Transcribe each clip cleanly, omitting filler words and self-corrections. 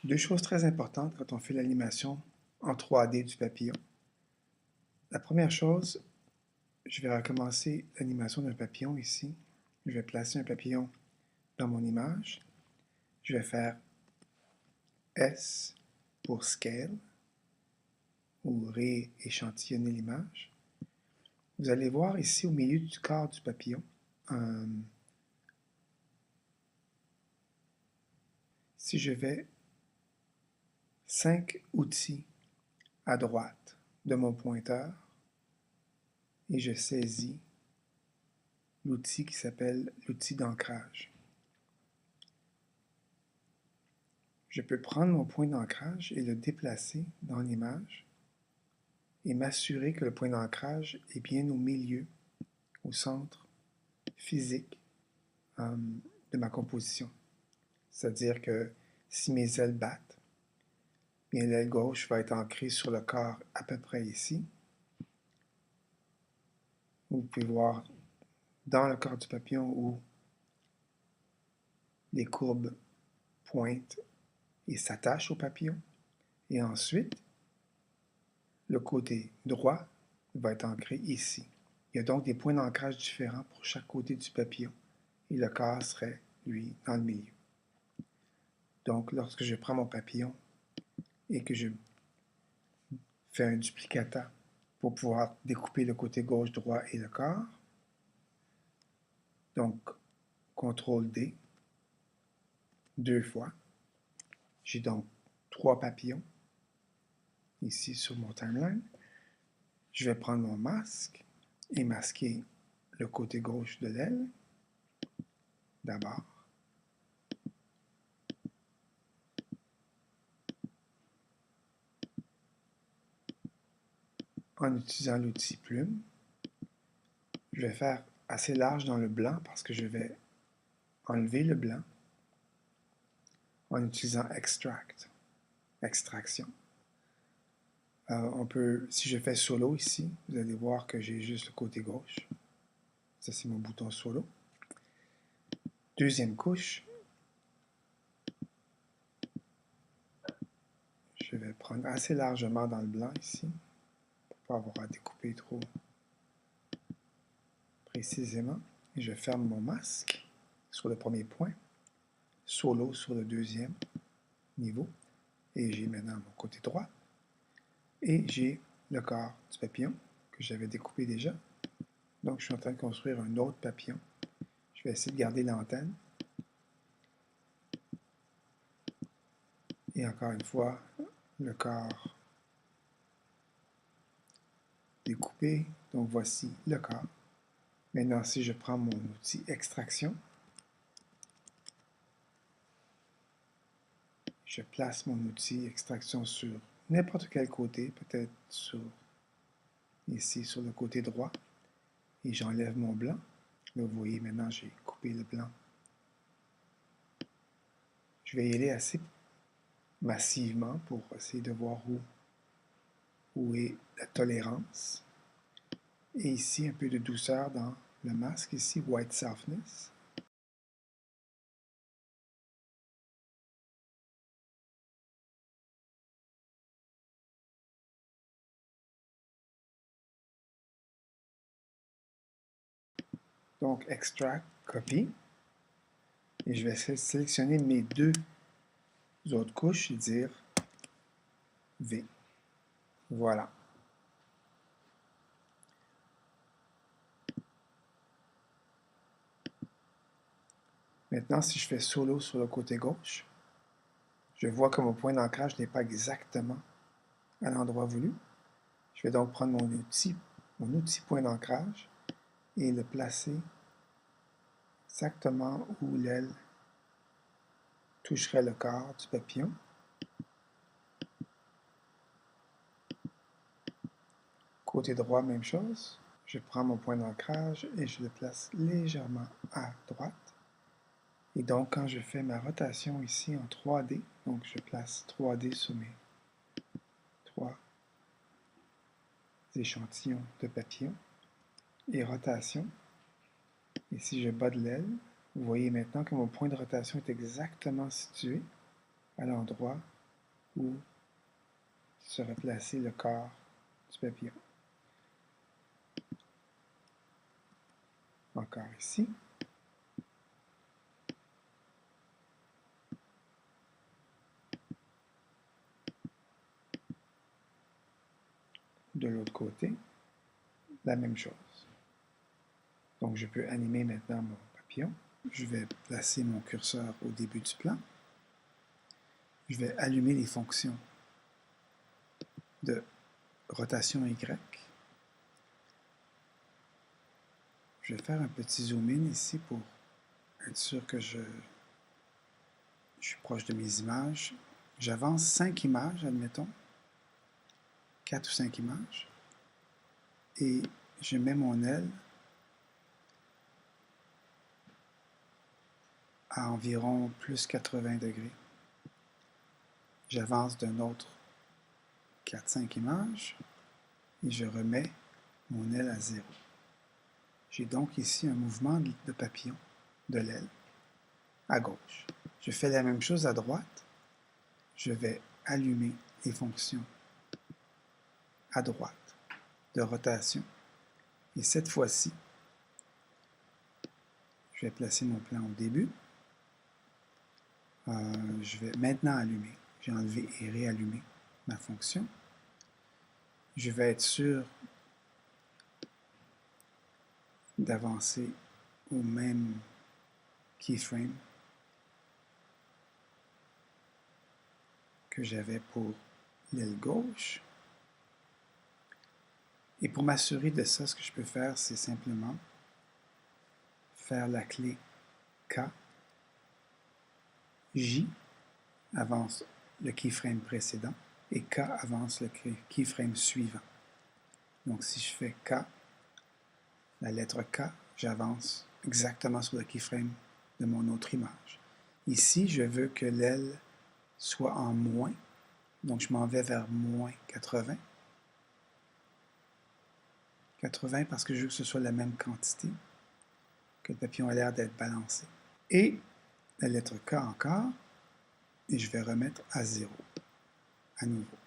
Deux choses très importantes quand on fait l'animation en 3D du papillon. La première chose, je vais recommencer l'animation d'un papillon ici. Je vais placer un papillon dans mon image. Je vais faire S pour Scale ou rééchantillonner l'image. Vous allez voir ici au milieu du corps du papillon, si je vais 5 outils à droite de mon pointeur et je saisis l'outil qui s'appelle l'outil d'ancrage. Je peux prendre mon point d'ancrage et le déplacer dans l'image et m'assurer que le point d'ancrage est bien au milieu, au centre physique de ma composition. C'est-à-dire que si mes ailes battent, bien l'aile gauche va être ancrée sur le corps à peu près ici. Vous pouvez voir dans le corps du papillon où les courbes pointent et s'attachent au papillon. Et ensuite, le côté droit va être ancré ici. Il y a donc des points d'ancrage différents pour chaque côté du papillon. Et le corps serait, lui, dans le milieu. Donc, lorsque je prends mon papillon et que je fais un duplicata pour pouvoir découper le côté gauche-droit et le corps, donc, CTRL-D, 2 fois. J'ai donc 3 papillons ici sur mon timeline. Je vais prendre mon masque et masquer le côté gauche de l'aile d'abord. En utilisant l'outil plume, je vais faire assez large dans le blanc parce que je vais enlever le blanc en utilisant Extract, extraction. Si je fais solo ici, vous allez voir que j'ai juste le côté gauche. Ça, c'est mon bouton solo. Deuxième couche, je vais prendre assez largement dans le blanc ici, pour ne pas avoir à découper trop précisément. Et je ferme mon masque sur le premier point, solo sur le deuxième niveau. Et j'ai maintenant mon côté droit. Et j'ai le corps du papillon que j'avais découpé déjà. Donc, je suis en train de construire un autre papillon. Je vais essayer de garder l'antenne. Et encore une fois, le corps découpé. Donc, voici le corps. Maintenant, si je prends mon outil extraction, je place mon outil extraction sur n'importe quel côté, peut-être ici sur le côté droit, et j'enlève mon blanc. Là, vous voyez, maintenant, j'ai coupé le blanc. Je vais y aller assez massivement pour essayer de voir où est la tolérance. Et ici, un peu de douceur dans le masque, ici, White Softness. Donc, Extract, Copy. Et je vais sélectionner mes deux autres couches et dire V. Voilà. Maintenant, si je fais solo sur le côté gauche, je vois que mon point d'ancrage n'est pas exactement à l'endroit voulu. Je vais donc prendre mon outil point d'ancrage et le placer exactement où l'aile toucherait le corps du papillon. Côté droit, même chose. Je prends mon point d'ancrage et je le place légèrement à droite. Et donc, quand je fais ma rotation ici en 3D, donc je place 3D sur mes 3 échantillons de papillons, et rotation, et si je bats de l'aile, vous voyez maintenant que mon point de rotation est exactement situé à l'endroit où serait placé le corps du papillon. Encore ici. De l'autre côté, la même chose. Donc, je peux animer maintenant mon papillon. Je vais placer mon curseur au début du plan. Je vais allumer les fonctions de rotation Y. Je vais faire un petit zoom in ici pour être sûr que je suis proche de mes images. J'avance 5 images, admettons. 4 ou 5 images. Et je mets mon aile à environ plus 80 degrés. J'avance d'un autre 4-5 images et je remets mon aile à 0. J'ai donc ici un mouvement de papillon de l'aile à gauche. Je fais la même chose à droite. Je vais allumer les fonctions à droite de rotation. Et cette fois-ci, je vais placer mon plan au début. Je vais maintenant allumer. J'ai enlevé et réallumé ma fonction. Je vais être sûr d'avancer au même keyframe que j'avais pour l'aile gauche. Et pour m'assurer de ça, ce que je peux faire, c'est simplement faire la clé K. J avance le keyframe précédent et K avance le keyframe suivant. Donc si je fais K, la lettre K, j'avance exactement sur le keyframe de mon autre image. Ici, je veux que l'aile soit en moins, donc je m'en vais vers moins 80. 80 parce que je veux que ce soit la même quantité, que le papillon a l'air d'être balancé. Et la lettre K encore, et je vais remettre à 0, à nouveau.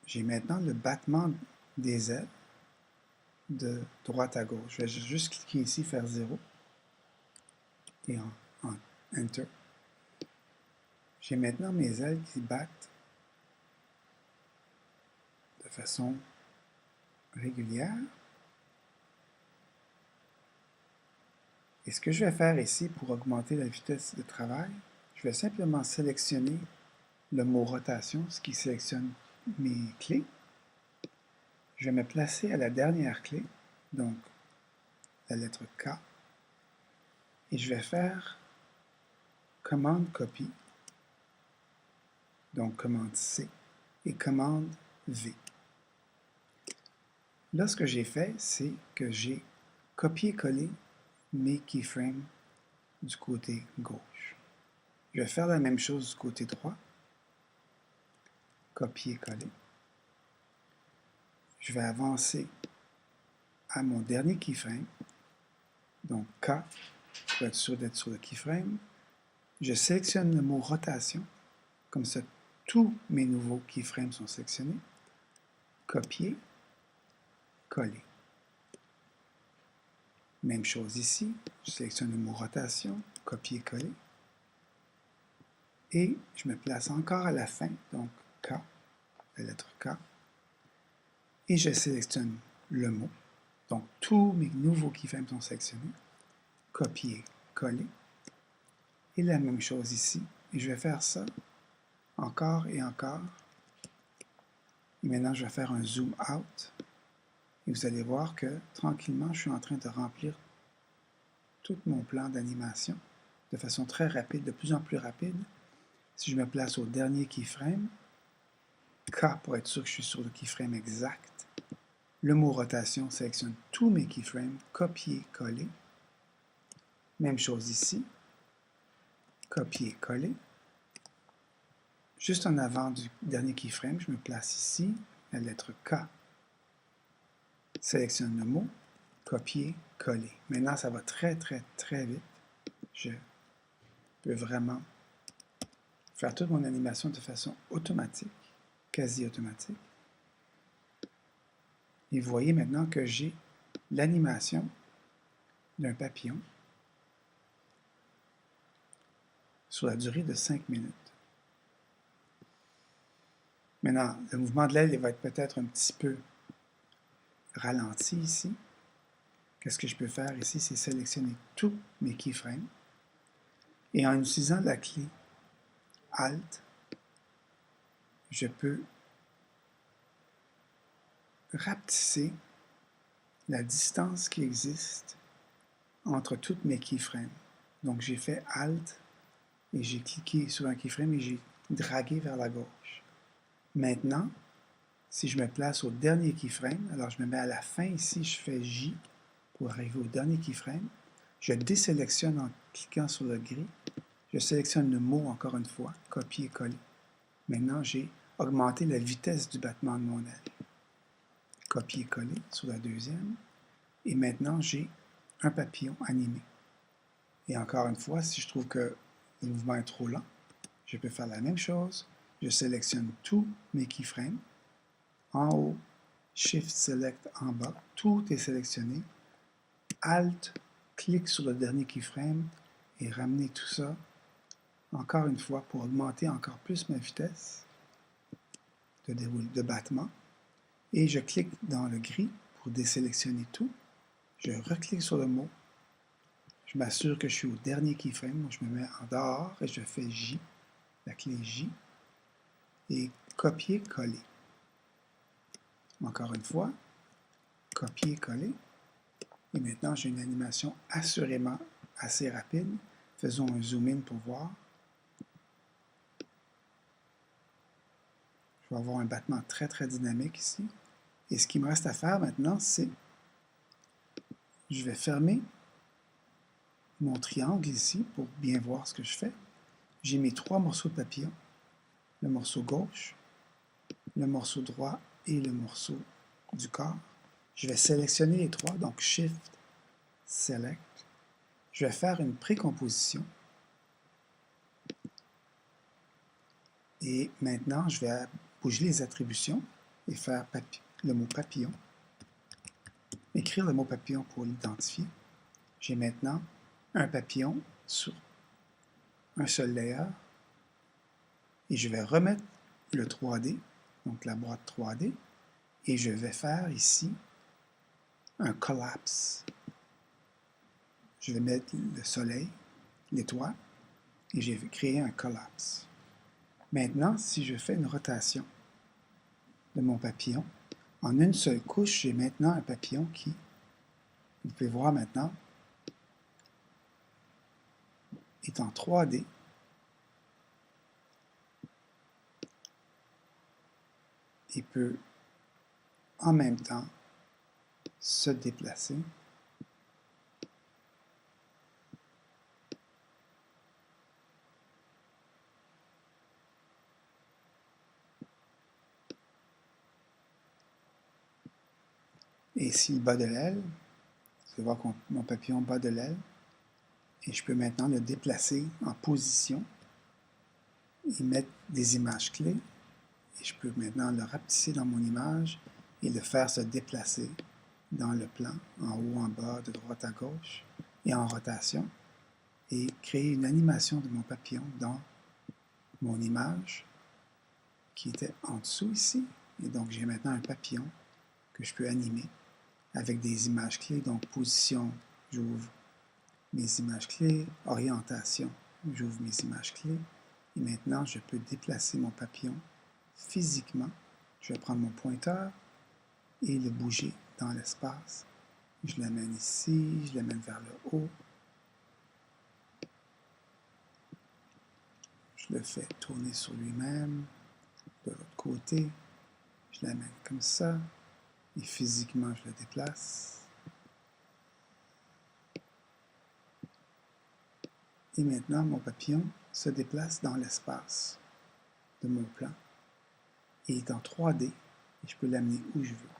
J'ai maintenant le battement des ailes de droite à gauche. Je vais juste cliquer ici, faire 0, et en Enter. J'ai maintenant mes ailes qui battent de façon régulière. Et ce que je vais faire ici pour augmenter la vitesse de travail, je vais simplement sélectionner le mot rotation, ce qui sélectionne mes clés. Je vais me placer à la dernière clé, donc la lettre K, et je vais faire commande copie, donc commande C, et commande V. Là, ce que j'ai fait, c'est que j'ai copié-collé mes keyframes du côté gauche. Je vais faire la même chose du côté droit. Copier-coller. Je vais avancer à mon dernier keyframe, donc K, pour être sûr d'être sur le keyframe. Je sélectionne le mot rotation, comme ça tous mes nouveaux keyframes sont sélectionnés. Copier, coller. Même chose ici, je sélectionne le mot rotation, copier, coller. Et je me place encore à la fin, donc K, la lettre K. Et je sélectionne le mot. Donc tous mes nouveaux keyframes sont sélectionnés. Copier, coller. Et la même chose ici. Et je vais faire ça encore et encore. Et maintenant, je vais faire un zoom out. Et vous allez voir que tranquillement, je suis en train de remplir tout mon plan d'animation de façon très rapide, de plus en plus rapide. Si je me place au dernier keyframe, K pour être sûr que je suis sur le keyframe exact, le mot rotation sélectionne tous mes keyframes, copier, coller. Même chose ici, copier, coller. Juste en avant du dernier keyframe, je me place ici, la lettre K. Sélectionne le mot, copier, coller. Maintenant, ça va très, très, très vite. Je peux vraiment faire toute mon animation de façon automatique, quasi automatique. Et vous voyez maintenant que j'ai l'animation d'un papillon sur la durée de 5 minutes. Maintenant, le mouvement de l'aile va être peut-être un petit peu ralenti ici. Qu'est-ce que je peux faire ici? C'est sélectionner tous mes keyframes. Et en utilisant la clé Alt, je peux rapetisser la distance qui existe entre toutes mes keyframes. Donc, j'ai fait Alt et j'ai cliqué sur un keyframe et j'ai dragué vers la gauche. Maintenant, si je me place au dernier keyframe, alors je me mets à la fin ici, je fais J pour arriver au dernier keyframe. Je désélectionne en cliquant sur le gris. Je sélectionne le mot encore une fois, copier-coller. Maintenant, j'ai augmenté la vitesse du battement de mon aile. Copier-coller sur la deuxième. Et maintenant, j'ai un papillon animé. Et encore une fois, si je trouve que le mouvement est trop lent, je peux faire la même chose. Je sélectionne tous mes keyframes. En haut, Shift Select en bas, tout est sélectionné. Alt, clique sur le dernier keyframe et ramener tout ça, encore une fois, pour augmenter encore plus ma vitesse de battement. Et je clique dans le gris pour désélectionner tout. Je reclique sur le mot. Je m'assure que je suis au dernier keyframe. Donc je me mets en dehors et je fais J, la clé J, et copier-coller. Encore une fois, copier-coller. Et maintenant, j'ai une animation assurément assez rapide. Faisons un zoom in pour voir. Je vais avoir un battement très, très dynamique ici. Et ce qu'il me reste à faire maintenant, c'est je vais fermer mon triangle ici pour bien voir ce que je fais. J'ai mes trois morceaux de papillon. Le morceau gauche, le morceau droit et le morceau du corps. Je vais sélectionner les trois, donc Shift, Select. Je vais faire une précomposition. Et maintenant, je vais bouger les attributions et faire le mot papillon. Écrire le mot papillon pour l'identifier. J'ai maintenant un papillon sur un seul layer. Et je vais remettre le 3D, donc la boîte 3D, et je vais faire ici un collapse. Je vais mettre le soleil, l'étoile, et j'ai créé un collapse. Maintenant, si je fais une rotation de mon papillon, en une seule couche, j'ai maintenant un papillon qui, vous pouvez voir maintenant, est en 3D. Il peut en même temps se déplacer. Et ici, le bas de l'aile, vous pouvez voir que mon papillon bat de l'aile. Et je peux maintenant le déplacer en position et mettre des images clés. Et je peux maintenant le rapetisser dans mon image et le faire se déplacer dans le plan, en haut, en bas, de droite à gauche, et en rotation, et créer une animation de mon papillon dans mon image qui était en dessous ici. Et donc, j'ai maintenant un papillon que je peux animer avec des images clés. Donc, position, j'ouvre mes images clés, orientation, j'ouvre mes images clés. Et maintenant, je peux déplacer mon papillon physiquement. Je vais prendre mon pointeur et le bouger dans l'espace. Je l'amène ici, je l'amène vers le haut. Je le fais tourner sur lui-même. De l'autre côté, je l'amène comme ça. Et physiquement, je le déplace. Et maintenant, mon papillon se déplace dans l'espace de mon plan. Il est en 3D et je peux l'amener où je veux.